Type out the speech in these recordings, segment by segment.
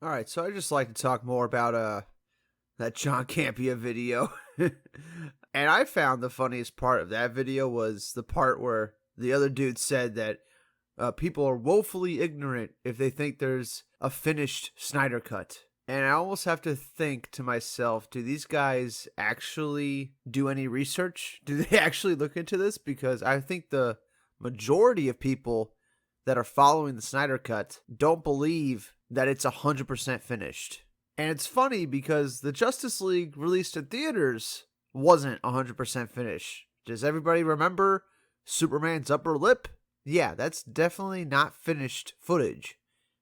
All right, so I just like to talk more about that John Campea video. And I found the funniest part of that video was the part where the other dude said that people are woefully ignorant if they think there's a finished Snyder cut. And I almost have to think to myself, do these guys actually do any research? Do they actually look into this? Because I think the majority of people that are following the Snyder cut don't believe that it's 100% finished. And it's funny because the Justice League released in theaters wasn't 100% finished. Does everybody remember Superman's upper lip? Yeah, that's definitely not finished footage,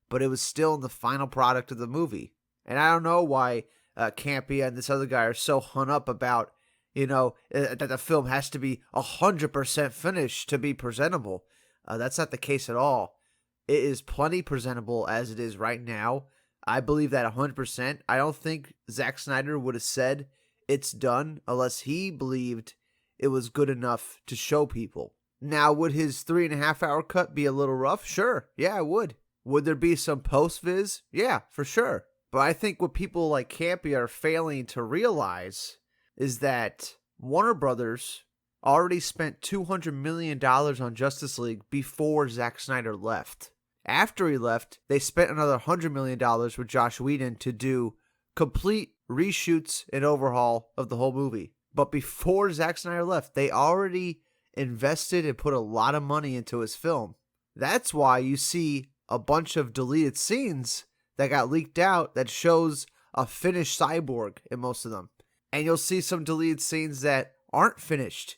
but it was still in the final product of the movie. And I don't know why Campea and this other guy are so hung up about, that the film has to be 100% finished to be presentable. That's not the case at all. It is plenty presentable as it is right now. I believe that 100%. I don't think Zack Snyder would have said it's done unless he believed it was good enough to show people. Now, would his 3.5 hour cut be a little rough? Sure. Yeah, it would. Would there be some post-viz? Yeah, for sure. But I think what people like Campea are failing to realize is that Warner Brothers already spent $200 million on Justice League before Zack Snyder left. After he left, they spent another $100 million with Joss Whedon to do complete reshoots and overhaul of the whole movie. But before Zack Snyder left, they already invested and put a lot of money into his film. That's why you see a bunch of deleted scenes that got leaked out that shows a finished Cyborg in most of them. And you'll see some deleted scenes that aren't finished.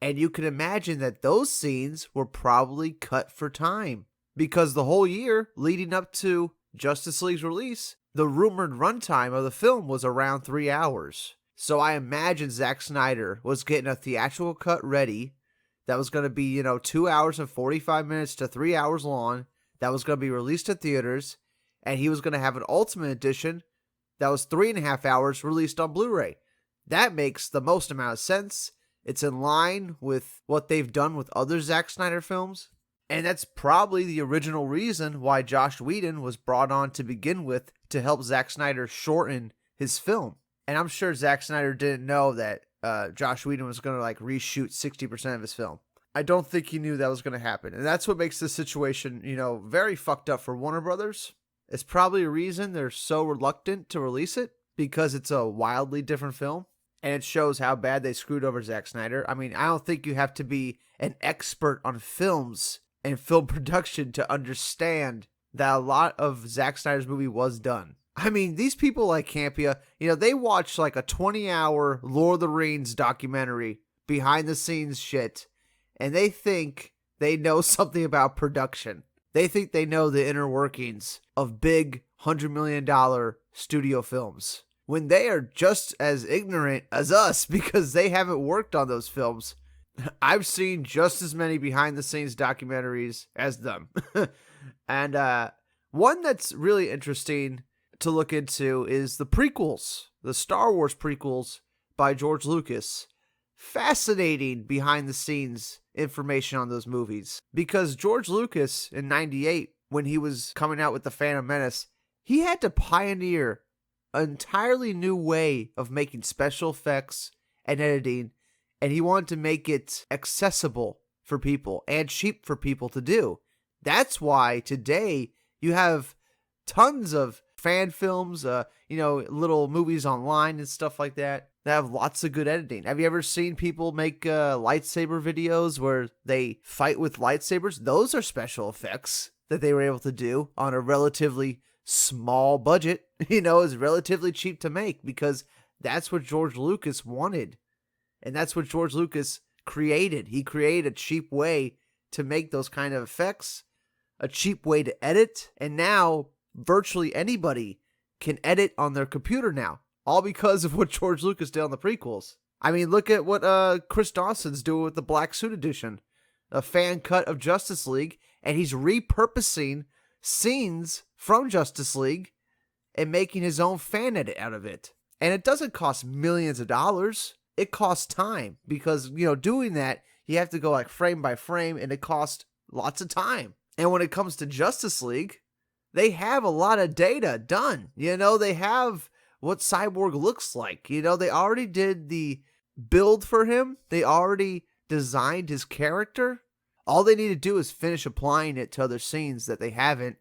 And you can imagine that those scenes were probably cut for time. Because the whole year leading up to Justice League's release, the rumored runtime of the film was around 3 hours. So I imagine Zack Snyder was getting a theatrical cut ready that was going to be, 2 hours and 45 minutes to 3 hours long, that was going to be released to theaters, and he was going to have an Ultimate Edition that was 3.5 hours released on Blu-ray. That makes the most amount of sense. It's in line with what they've done with other Zack Snyder films. And that's probably the original reason why Joss Whedon was brought on to begin with to help Zack Snyder shorten his film. And I'm sure Zack Snyder didn't know that Joss Whedon was going to reshoot 60% of his film. I don't think he knew that was going to happen. And that's what makes this situation, very fucked up for Warner Brothers. It's probably a reason they're so reluctant to release it, because it's a wildly different film. And it shows how bad they screwed over Zack Snyder. I mean, I don't think you have to be an expert on films and film production to understand that a lot of Zack Snyder's movie was done. I mean, these people like Campea, they watch like a 20-hour Lord of the Rings documentary, behind the scenes shit, and they think they know something about production. They think they know the inner workings of big $100 million studio films, when they are just as ignorant as us because they haven't worked on those films. I've seen just as many behind the scenes documentaries as them. And one that's really interesting to look into is the prequels, the Star Wars prequels by George Lucas. Fascinating behind the scenes information on those movies, because George Lucas in 98, when he was coming out with The Phantom Menace, he had to pioneer an entirely new way of making special effects and editing, and he wanted to make it accessible for people and cheap for people to do. That's why today you have tons of fan films, little movies online and stuff like that have lots of good editing. Have you ever seen people make lightsaber videos where they fight with lightsabers? Those are special effects that they were able to do on a relatively small budget. It's relatively cheap to make, because that's what George Lucas wanted. And that's what George Lucas created. He created a cheap way to make those kind of effects, a cheap way to edit, and now virtually anybody can edit on their computer now, all because of what George Lucas did on the prequels. I mean, look at what Chris Dawson's doing with the Black Suit Edition, a fan cut of Justice League, and he's repurposing scenes from Justice League and making his own fan edit out of it. And it doesn't cost millions of dollars. It costs time, because, doing that, you have to go frame by frame, and it costs lots of time. And when it comes to Justice League, they have a lot of data done. They have what Cyborg looks like. They already did the build for him. They already designed his character. All they need to do is finish applying it to other scenes that they haven't,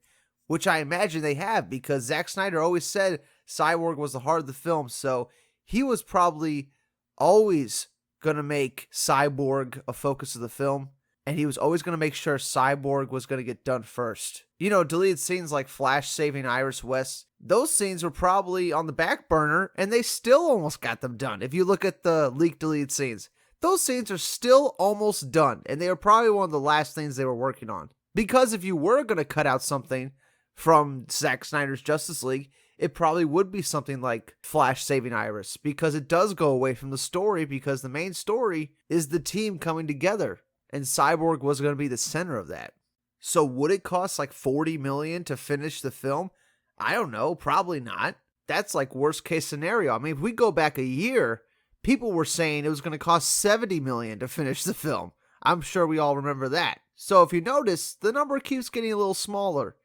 which I imagine they have, because Zack Snyder always said Cyborg was the heart of the film, so he was probably always going to make Cyborg a focus of the film, and he was always going to make sure Cyborg was going to get done first. Deleted scenes like Flash saving Iris West, those scenes were probably on the back burner, and they still almost got them done. If you look at the leaked deleted scenes, those scenes are still almost done, and they were probably one of the last things they were working on. Because if you were going to cut out something from Zack Snyder's Justice League, it probably would be something like Flash saving Iris, because it does go away from the story, because the main story is the team coming together, and Cyborg was going to be the center of that. So would it cost like $40 million to finish the film? I don't know, probably not. That's like worst case scenario. I mean, if we go back a year, people were saying it was going to cost $70 million to finish the film. I'm sure we all remember that. So if you notice, the number keeps getting a little smaller.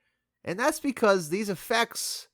And that's because these effects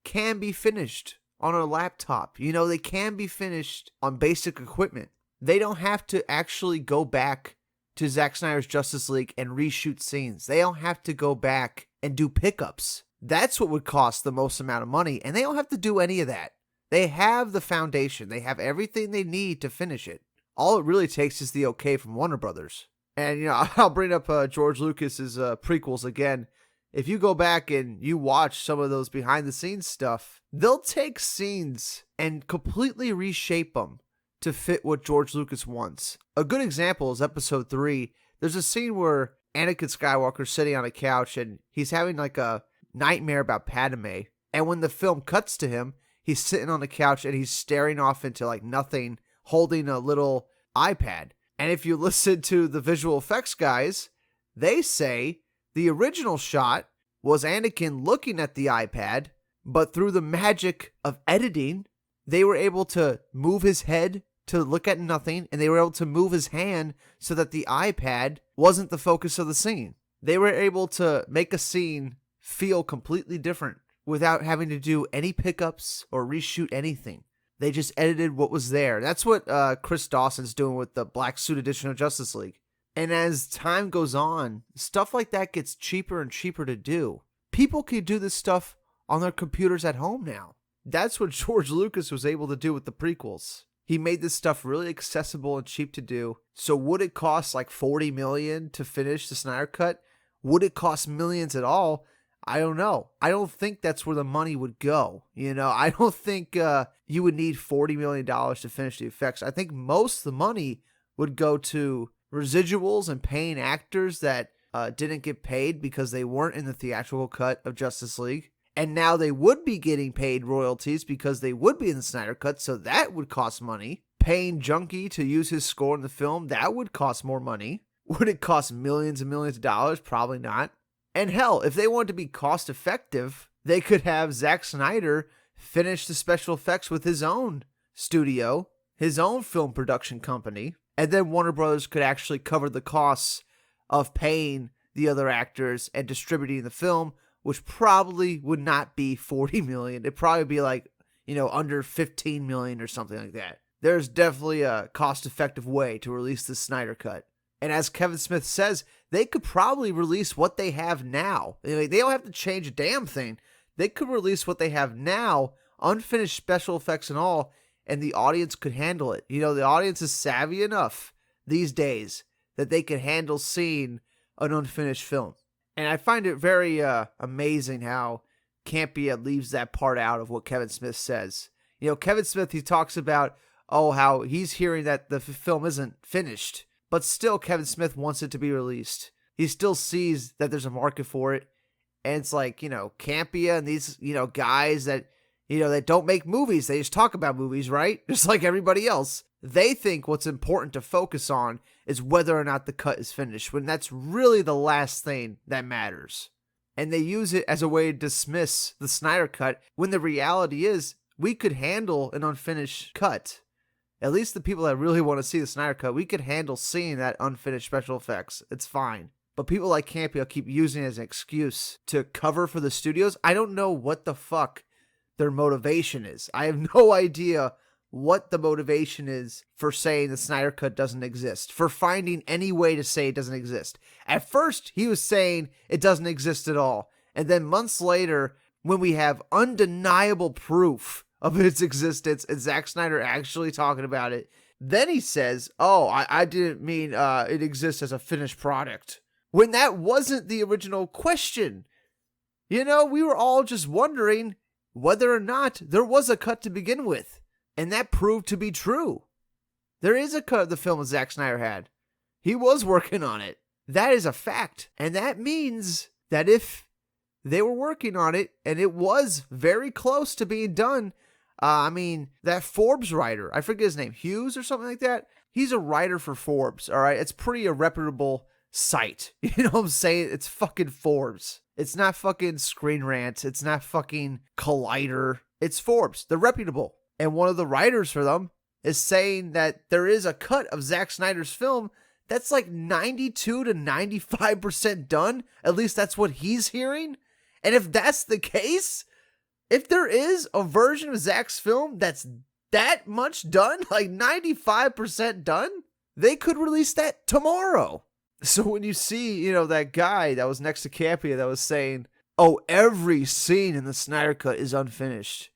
can be finished on a laptop. They can be finished on basic equipment. They don't have to actually go back to Zack Snyder's Justice League and reshoot scenes. They don't have to go back and do pickups. That's what would cost the most amount of money, and they don't have to do any of that. They have the foundation. They have everything they need to finish it. All it really takes is the okay from Warner Brothers. And, I'll bring up George Lucas's prequels again. If you go back and you watch some of those behind-the-scenes stuff, they'll take scenes and completely reshape them to fit what George Lucas wants. A good example is Episode 3. There's a scene where Anakin Skywalker's sitting on a couch and he's having like a nightmare about Padme. And when the film cuts to him, he's sitting on the couch and he's staring off into like nothing, holding a little iPad. And if you listen to the visual effects guys, they say the original shot was Anakin looking at the iPad, but through the magic of editing, they were able to move his head to look at nothing, and they were able to move his hand so that the iPad wasn't the focus of the scene. They were able to make a scene feel completely different without having to do any pickups or reshoot anything. They just edited what was there. That's what Chris Dawson's doing with the Black Suit edition of Justice League. And as time goes on, stuff like that gets cheaper and cheaper to do. People can do this stuff on their computers at home now. That's what George Lucas was able to do with the prequels. He made this stuff really accessible and cheap to do. So would it cost like $40 million to finish the Snyder Cut? Would it cost millions at all? I don't know. I don't think that's where the money would go. I don't think you would need $40 million to finish the effects. I think most of the money would go to residuals and paying actors that didn't get paid because they weren't in the theatrical cut of Justice League. And now they would be getting paid royalties because they would be in the Snyder Cut, so that would cost money. Paying Junkie to use his score in the film, that would cost more money. Would it cost millions and millions of dollars? Probably not. And hell, if they wanted to be cost effective, they could have Zack Snyder finish the special effects with his own studio, his own film production company, and then Warner Brothers could actually cover the costs of paying the other actors and distributing the film, which probably would not be $40 million. It'd probably be like, under $15 million or something like that. There's definitely a cost-effective way to release the Snyder Cut. And as Kevin Smith says, they could probably release what they have now. They don't have to change a damn thing. They could release what they have now, unfinished special effects and all, and the audience could handle it. The audience is savvy enough these days that they can handle seeing an unfinished film. And I find it very amazing how Campea leaves that part out of what Kevin Smith says. Kevin Smith, he talks about, how he's hearing that the film isn't finished, but still Kevin Smith wants it to be released. He still sees that there's a market for it. And it's like, Campea and these, guys that, that don't make movies. They just talk about movies, right? Just like everybody else. They think what's important to focus on is whether or not the cut is finished, when that's really the last thing that matters. And they use it as a way to dismiss the Snyder Cut, when the reality is we could handle an unfinished cut. At least the people that really want to see the Snyder Cut, we could handle seeing that unfinished special effects. It's fine. But people like Campea keep using it as an excuse to cover for the studios. I don't know what the fuck their motivation is. I have no idea what the motivation is for saying the Snyder Cut doesn't exist, for finding any way to say it doesn't exist. At first, he was saying it doesn't exist at all. And then months later, when we have undeniable proof of its existence and Zack Snyder actually talking about it, then he says, oh, I didn't mean it exists as a finished product. When that wasn't the original question. You know, we were all just wondering whether or not there was a cut to begin with. And that proved to be true. There is a cut of the film that Zack Snyder had. He was working on it. That is a fact. And that means that if they were working on it and it was very close to being done, that Forbes writer, I forget his name, Hughes or something like that. He's a writer for Forbes, all right? It's pretty a reputable site. You know what I'm saying? It's fucking Forbes. It's not fucking Screen Rant. It's not fucking Collider. It's Forbes. They're reputable. And one of the writers for them is saying that there is a cut of Zack Snyder's film that's like 92 to 95% done. At least that's what he's hearing. And if that's the case, if there is a version of Zack's film that's that much done, like 95% done, they could release that tomorrow. So when you see, that guy that was next to Campea that was saying, oh, every scene in the Snyder Cut is unfinished,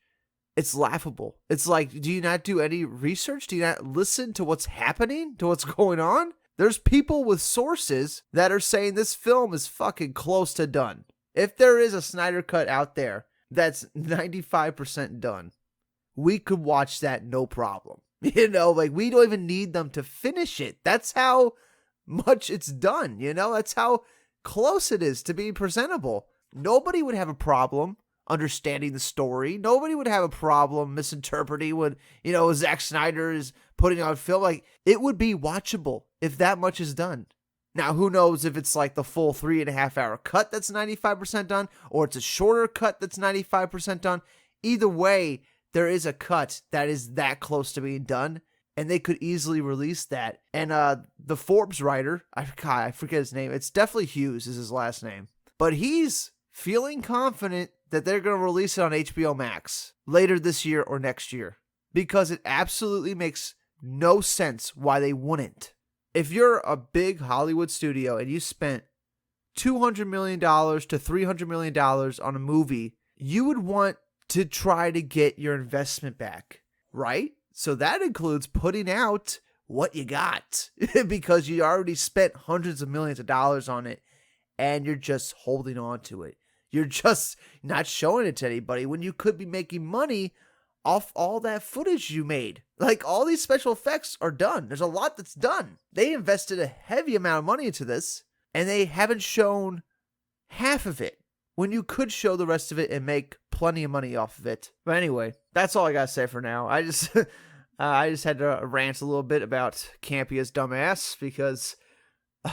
it's laughable. It's like, do you not do any research? Do you not listen to what's happening, to what's going on? There's people with sources that are saying this film is fucking close to done. If there is a Snyder Cut out there that's 95% done, we could watch that no problem. We don't even need them to finish it. That's how much it's done, That's how close it is to being presentable. Nobody would have a problem understanding the story. Nobody would have a problem misinterpreting when, Zack Snyder is putting on film. Like, it would be watchable if that much is done. Now, who knows if it's like the full 3.5 hour cut that's 95% done, or it's a shorter cut that's 95% done. Either way, there is a cut that is that close to being done, and they could easily release that. And the Forbes writer, I forget his name. It's definitely Hughes is his last name. But he's feeling confident that they're going to release it on HBO Max later this year or next year, because it absolutely makes no sense why they wouldn't. If you're a big Hollywood studio and you spent $200 million to $300 million on a movie, you would want to try to get your investment back, right? So that includes putting out what you got because you already spent hundreds of millions of dollars on it and you're just holding on to it. You're just not showing it to anybody when you could be making money off all that footage you made. Like, all these special effects are done. There's a lot that's done. They invested a heavy amount of money into this, and they haven't shown half of it when you could show the rest of it and make plenty of money off of it. But anyway, that's all I gotta say for now. I just had to rant a little bit about Campea's dumbass, because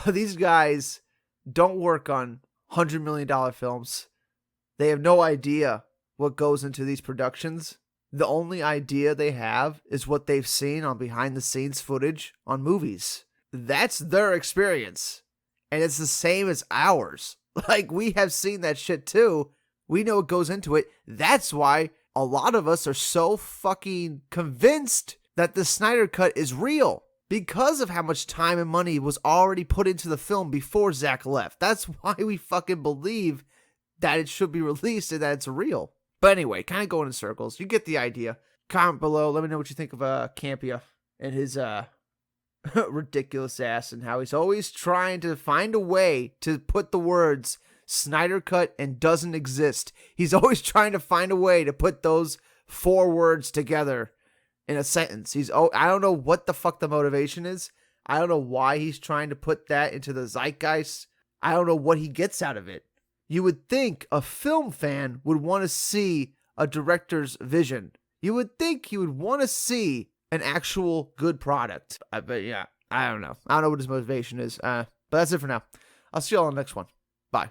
these guys don't work on $100 million films. They have no idea what goes into these productions. The only idea they have is what they've seen on behind the scenes footage on movies. That's their experience. And it's the same as ours. Like, we have seen that shit too. We know what goes into it. That's why a lot of us are so fucking convinced that the Snyder Cut is real, because of how much time and money was already put into the film before Zack left. That's why we fucking believe that it should be released and that it's real. But anyway, kind of going in circles. You get the idea. Comment below. Let me know what you think of Campea and his ridiculous ass, and how he's always trying to find a way to put the words Snyder Cut and doesn't exist. He's always trying to find a way to put those 4 words together in a sentence. I don't know what the fuck the motivation is. I don't know why he's trying to put that into the zeitgeist. I don't know what he gets out of it. You would think a film fan would want to see a director's vision. You would think he would want to see an actual good product. But yeah, I don't know. I don't know what his motivation is. But that's it for now. I'll see you all on the next one. Bye.